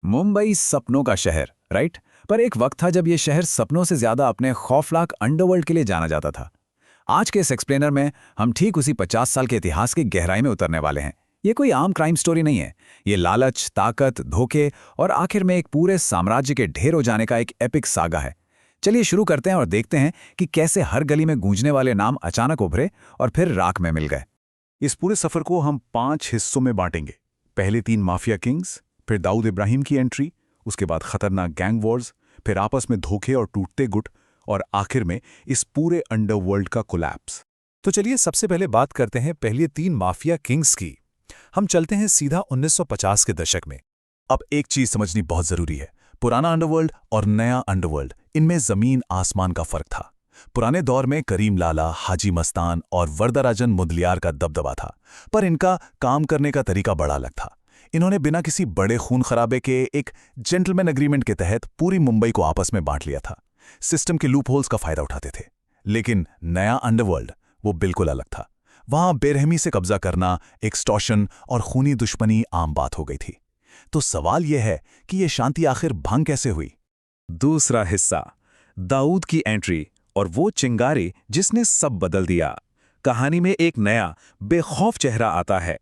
मुंबई सपनों का शहर, राइट? पर एक वक्त था जब ये शहर सपनों से ज्यादा अपने खौफनाक अंडरवर्ल्ड के लिए जाना जाता था। आज के इस एक्सप्लेनर में हम ठीक उसी 50 साल के इतिहास की गहराई में उतरने वाले हैं। ये कोई आम क्राइम स्टोरी नहीं है। ये लालच, ताकत, धोखे और आखिर में एक पूरे साम्राज्य के ढेर हो जाने का एक एपिक सागा है। चलिए शुरू करते हैं और देखते हैं कि कैसे हर गली में गूंजने वाले नाम अचानक उभरे और फिर राख में मिल गए। इस पूरे सफर को हम 5 हिस्सों में बांटेंगे। पहले 3 माफिया किंग्स, फिर दाऊद इब्राहिम की एंट्री, उसके बाद खतरनाक गैंग वॉर्स, फिर आपस में धोखे और टूटते गुट, और आखिर में इस पूरे अंडरवर्ल्ड का कोलैप्स। तो चलिए सबसे पहले बात करते हैं पहले 3 माफिया किंग्स की। हम चलते हैं सीधा 1950 के दशक में। अब एक चीज समझनी बहुत जरूरी है, पुराना अंडरवर्ल्ड और नया अंडरवर्ल्ड, इनमें जमीन आसमान का फर्क था। पुराने दौर में करीम लाला, हाजी मस्तान और वरदराजन मुदलियार का दबदबा था, पर इनका काम करने का तरीका बड़ा अलग था। इन्होंने बिना किसी बड़े खून खराबे के एक जेंटलमैन एग्रीमेंट के तहत पूरी मुंबई को आपस में बांट लिया था। सिस्टम के लूप होल्स का फायदा उठाते थे। लेकिन नया अंडरवर्ल्ड वो बिल्कुल अलग था। वहां बेरहमी से कब्जा करना, एक्सटॉर्शन और खूनी दुश्मनी आम बात हो गई थी। तो सवाल यह है कि यह शांति आखिर भंग कैसे हुई? दूसरा हिस्सा, दाऊद की एंट्री और वो चिंगारी जिसने सब बदल दिया। कहानी में एक नया बेखौफ चेहरा आता है,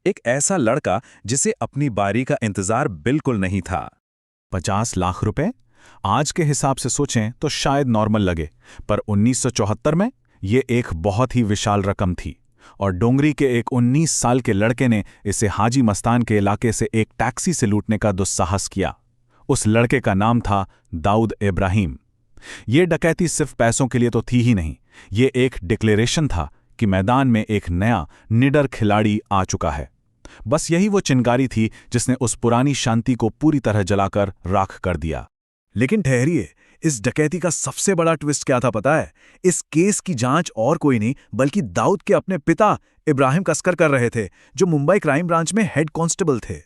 एक ऐसा लड़का जिसे अपनी बारी का इंतजार बिल्कुल नहीं था। 50 लाख रुपए आज के हिसाब से सोचें तो शायद नॉर्मल लगे, पर 1974 में ये एक बहुत ही विशाल रकम थी। और डोंगरी के एक 19 साल के लड़के ने इसे हाजी मस्तान के इलाके से एक टैक्सी से लूटने का दुस्साहस किया। उस लड़के का नाम था दाऊद इब्राहिम। ये डकैती सिर्फ पैसों के लिए तो थी ही नहीं, ये एक डिक्लेरेशन था कि मैदान में एक नया निडर खिलाड़ी आ चुका है। बस यही वो चिंगारी थी जिसने उस पुरानी शांति को पूरी तरह जलाकर राख कर दिया। लेकिन ठहरिए, इस डकैती का सबसे बड़ा ट्विस्ट क्या था पता है? इस केस की जांच और कोई नहीं बल्कि दाऊद के अपने पिता इब्राहिम कसकर कर रहे थे, जो मुंबई क्राइम ब्रांच में हेड कांस्टेबल थे।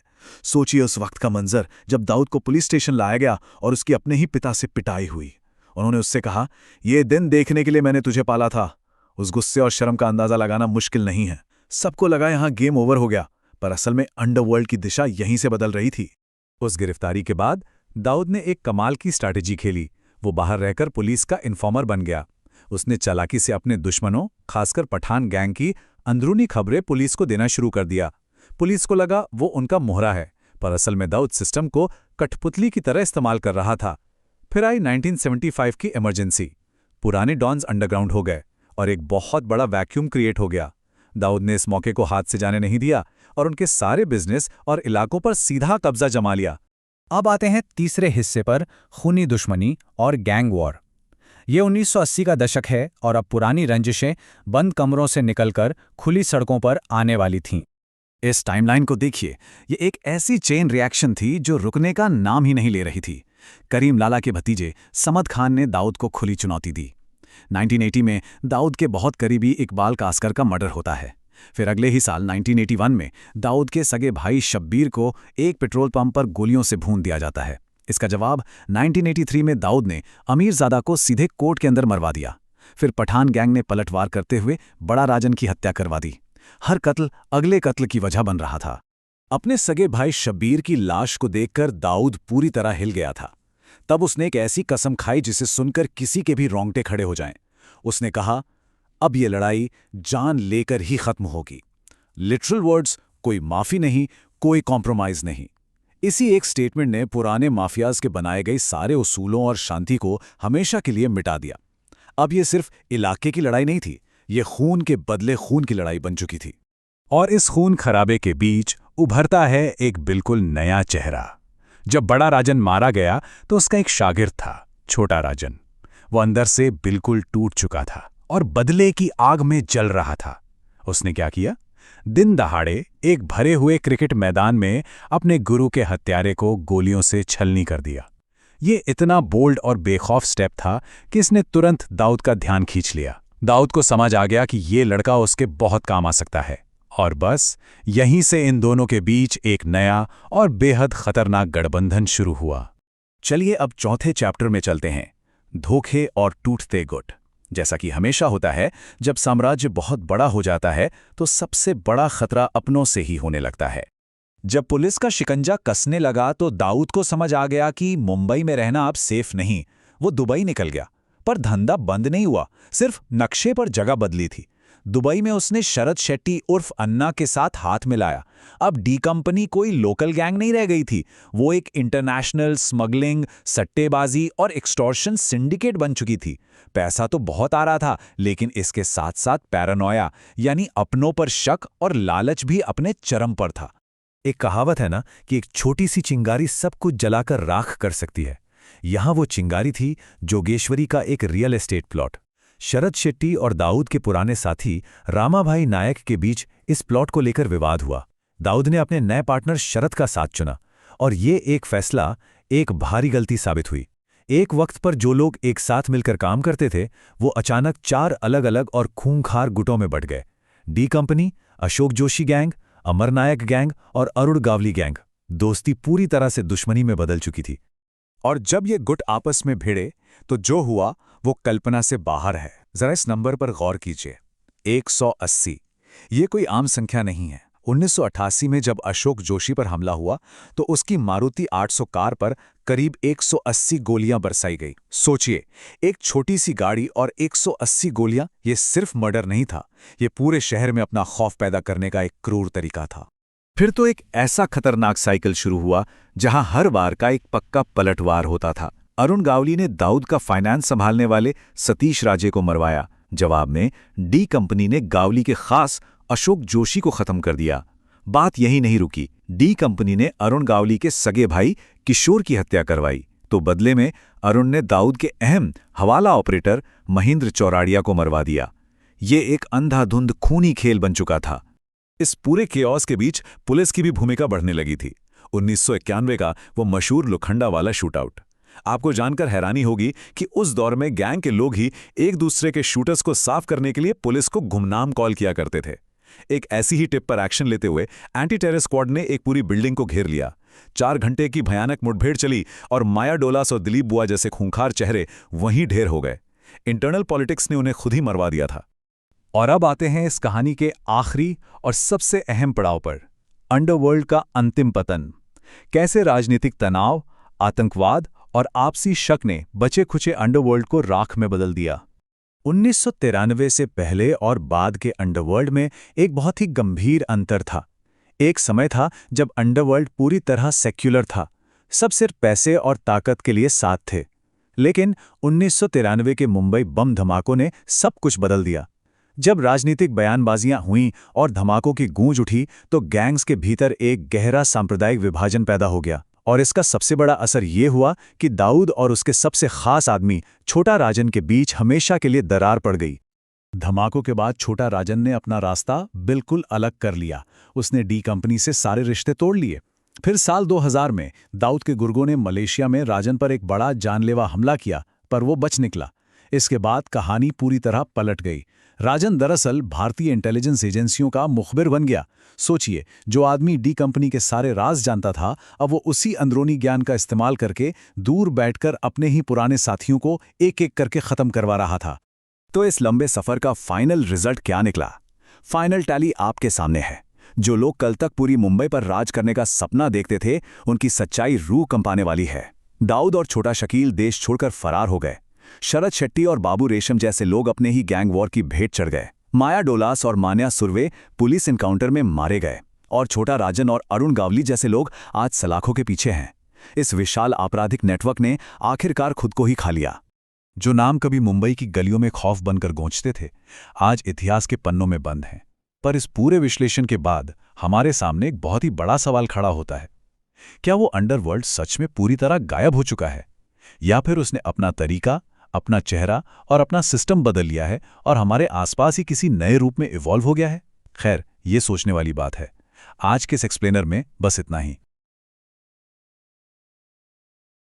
सोचिए उस वक्त का मंजर जब दाऊद को पुलिस स्टेशन लाया गया और उसकी अपने ही पिता से पिटाई हुई। उन्होंने उससे कहा, ये दिन देखने के लिए मैंने तुझे पाला था। उस गुस्से और शर्म का अंदाजा लगाना मुश्किल नहीं है। सबको लगा यहां गेम ओवर हो गया, पर असल में अंडरवर्ल्ड की दिशा यहीं से बदल रही थी। उस गिरफ्तारी के बाद दाऊद ने एक कमाल की स्ट्रैटेजी खेली। वो बाहर रहकर पुलिस का इन्फॉर्मर बन गया। उसने चालाकी से अपने दुश्मनों, खासकर पठान गैंग की अंदरूनी खबरें पुलिस को देना शुरू कर दिया। पुलिस को लगा वो उनका मोहरा है, पर असल में दाऊद सिस्टम को कठपुतली की तरह इस्तेमाल कर रहा था। फिर आई 1975 की इमरजेंसी। पुराने डॉन्स अंडरग्राउंड हो गए और एक बहुत बड़ा वैक्यूम क्रिएट हो गया। दाऊद ने इस मौके को हाथ से जाने नहीं दिया और उनके सारे बिजनेस और इलाकों पर सीधा कब्जा जमा लिया। अब आते हैं तीसरे हिस्से पर, खूनी दुश्मनी और गैंग वॉर। ये 1980 का दशक है और अब पुरानी रंजिशें बंद कमरों से निकलकर खुली सड़कों पर आने वाली थीं। इस टाइमलाइन को देखिए, ये एक ऐसी चेन रिएक्शन थी जो रुकने का नाम ही नहीं ले रही थी। करीम लाला के भतीजे समद खान ने दाऊद को खुली चुनौती दी। 1980 में दाऊद के बहुत करीबी इकबाल कास्कर का मर्डर होता है। फिर अगले ही साल 1981 में दाऊद के सगे भाई शब्बीर को एक पेट्रोल पंप पर गोलियों से भून दिया जाता है। इसका जवाब 1983 में दाऊद ने अमीरजादा को सीधे कोर्ट के अंदर मरवा दिया। फिर पठान गैंग ने पलटवार करते हुए बड़ा राजन की हत्या करवा दी। हर कत्ल अगले कत्ल की वजह बन रहा था। अपने सगे भाई शब्बीर की लाश को देखकर दाऊद पूरी तरह हिल गया था। तब उसने एक ऐसी कसम खाई जिसे सुनकर किसी के भी रोंगटे खड़े हो जाएं। उसने कहा, अब ये लड़ाई जान लेकर ही खत्म होगी। लिटरल वर्ड्स, कोई माफी नहीं, कोई कॉम्प्रोमाइज नहीं। इसी एक स्टेटमेंट ने पुराने माफियाज के बनाए गए सारे उसूलों और शांति को हमेशा के लिए मिटा दिया। अब ये सिर्फ इलाके की लड़ाई नहीं थी, ये खून के बदले खून की लड़ाई बन चुकी थी। और इस खून खराबे के बीच उभरता है एक बिल्कुल नया चेहरा। जब बड़ा राजन मारा गया तो उसका एक शागिर्द था, छोटा राजन। वो अंदर से बिल्कुल टूट चुका था और बदले की आग में जल रहा था। उसने क्या किया? दिन दहाड़े एक भरे हुए क्रिकेट मैदान में अपने गुरु के हत्यारे को गोलियों से छलनी कर दिया। ये इतना बोल्ड और बेखौफ स्टेप था कि इसने तुरंत दाऊद का ध्यान खींच लिया। दाऊद को समझ आ गया कि ये लड़का उसके बहुत काम आ सकता है। और बस यहीं से इन दोनों के बीच एक नया और बेहद खतरनाक गठबंधन शुरू हुआ। चलिए अब चौथे चैप्टर में चलते हैं, धोखे और टूटते गुट। जैसा कि हमेशा होता है, जब साम्राज्य बहुत बड़ा हो जाता है तो सबसे बड़ा खतरा अपनों से ही होने लगता है। जब पुलिस का शिकंजा कसने लगा तो दाऊद को समझ आ गया कि मुंबई में रहना अब सेफ नहीं। वो दुबई निकल गया, पर धंधा बंद नहीं हुआ, सिर्फ नक्शे पर जगह बदली थी। दुबई में उसने शरद शेट्टी उर्फ अन्ना के साथ हाथ मिलाया। अब डी कंपनी कोई लोकल गैंग नहीं रह गई थी, वो एक इंटरनेशनल स्मगलिंग, सट्टेबाजी और एक्सटॉर्शन सिंडिकेट बन चुकी थी। पैसा तो बहुत आ रहा था, लेकिन इसके साथ साथ पैरानोया यानी अपनों पर शक और लालच भी अपने चरम पर था। एक कहावत है ना कि एक छोटी सी चिंगारी सब कुछ जलाकर राख कर सकती है। यहां वो चिंगारी थी जोगेश्वरी का एक रियल एस्टेट प्लॉट। शरद शेट्टी और दाऊद के पुराने साथी रामाभाई नायक के बीच इस प्लॉट को लेकर विवाद हुआ। दाऊद ने अपने नए पार्टनर शरद का साथ चुना और ये एक फैसला एक भारी गलती साबित हुई। एक वक्त पर जो लोग एक साथ मिलकर काम करते थे, वो अचानक 4 अलग अलग और खूंखार गुटों में बंट गए। D company, Ashok Joshi gang, Amar Naik gang और अरुण गावली गैंग। दोस्ती पूरी तरह से दुश्मनी में बदल चुकी थी। और जब ये गुट आपस में भिड़े तो जो हुआ वो कल्पना से बाहर है। जरा इस नंबर पर गौर कीजिए, 180। ये कोई आम संख्या नहीं है। 1988 में जब अशोक जोशी पर हमला हुआ तो उसकी मारुति 800 कार पर करीब 180 गोलियां बरसाई गई। सोचिए, एक छोटी सी गाड़ी और 180 गोलियां, ये सिर्फ मर्डर नहीं था, ये पूरे शहर में अपना खौफ पैदा करने का एक क्रूर तरीका था। फिर तो एक ऐसा खतरनाक साइकिल शुरू हुआ जहां हर वार का एक पक्का पलटवार होता था। अरुण गावली ने दाऊद का फाइनेंस संभालने वाले सतीश राजे को मरवाया। जवाब में डी कंपनी ने गावली के खास अशोक जोशी को खत्म कर दिया। बात यही नहीं रुकी, डी कंपनी ने अरुण गावली के सगे भाई किशोर की हत्या करवाई, तो बदले में अरुण ने दाऊद के अहम हवाला ऑपरेटर महेंद्र चौराड़िया को मरवा दिया। ये एक अंधाधुंध खूनी खेल बन चुका था। इस पूरे केओस के बीच पुलिस की भी भूमिका बढ़ने लगी थी। 1991 का वो मशहूर लोखंडा वाला शूटआउट। आपको जानकर हैरानी होगी कि उस दौर में गैंग के लोग ही एक दूसरे के शूटर्स को साफ करने के लिए पुलिस को गुमनाम कॉल किया करते थे। एक ऐसी ही टिप पर एक्शन लेते हुए एंटी टेरर स्क्वाड ने एक पूरी बिल्डिंग को घेर लिया। 4 घंटे की भयानक मुठभेड़ चली और माया डोलास और दिलीप बुआ जैसे खूंखार चेहरे वहीं ढेर हो गए। इंटरनल पॉलिटिक्स ने उन्हें खुद ही मरवा दिया था। और अब आते हैं इस कहानी के आखिरी और सबसे अहम पड़ाव पर, अंडरवर्ल्ड का अंतिम पतन। कैसे राजनीतिक तनाव, आतंकवाद और आपसी शक ने बचे खुचे अंडरवर्ल्ड को राख में बदल दिया। 1993 से पहले और बाद के अंडरवर्ल्ड में एक बहुत ही गंभीर अंतर था। एक समय था जब अंडरवर्ल्ड पूरी तरह सेक्युलर था, सब सिर्फ पैसे और ताकत के लिए साथ थे। लेकिन 1993 के मुंबई बम धमाकों ने सब कुछ बदल दिया। जब राजनीतिक बयानबाजियां हुईं और धमाकों की गूंज उठी तो गैंग्स के भीतर एक गहरा सांप्रदायिक विभाजन पैदा हो गया। और इसका सबसे बड़ा असर ये हुआ कि दाऊद और उसके सबसे खास आदमी छोटा राजन के बीच हमेशा के लिए दरार पड़ गई। धमाकों के बाद छोटा राजन ने अपना रास्ता बिल्कुल अलग कर लिया। उसने डी कंपनी से सारे रिश्ते तोड़ लिए। फिर साल 2000 में दाऊद के गुर्गों ने मलेशिया में राजन पर एक बड़ा जानलेवा हमला किया, पर वो बच निकला। इसके बाद कहानी पूरी तरह पलट गई। राजन दरअसल भारतीय इंटेलिजेंस एजेंसियों का मुखबिर बन गया। सोचिए, जो आदमी डी कंपनी के सारे राज जानता था, अब वो उसी अंदरूनी ज्ञान का इस्तेमाल करके दूर बैठकर अपने ही पुराने साथियों को एक एक करके खत्म करवा रहा था। तो इस लंबे सफर का फाइनल रिजल्ट क्या निकला? फाइनल टैली आपके सामने है। जो लोग कल तक पूरी मुंबई पर राज करने का सपना देखते थे, उनकी सच्चाई रूह कंपाने वाली है। दाऊद और छोटा शकील देश छोड़कर फरार हो गए। शरद शेट्टी और बाबू रेशम जैसे लोग अपने ही गैंग वॉर की भेंट चढ़ गए। माया डोलास और मान्या सुर्वे पुलिस एनकाउंटर में मारे गए और छोटा राजन और अरुण गावली जैसे लोग आज सलाखों के पीछे हैं। इस विशाल आपराधिक नेटवर्क ने आखिरकार खुद को ही खा लिया। जो नाम कभी मुंबई की गलियों में खौफ बनकर गूंजते थे, आज इतिहास के पन्नों में बंद हैं। पर इस पूरे विश्लेषण के बाद हमारे सामने एक बहुत ही बड़ा सवाल खड़ा होता है। क्या वो अंडरवर्ल्ड सच में पूरी तरह गायब हो चुका है, या फिर उसने अपना तरीका, अपना चेहरा और अपना सिस्टम बदल लिया है और हमारे आसपास ही किसी नए रूप में इवॉल्व हो गया है? खैर, ये सोचने वाली बात है। आज के इस एक्सप्लेनर में बस इतना ही।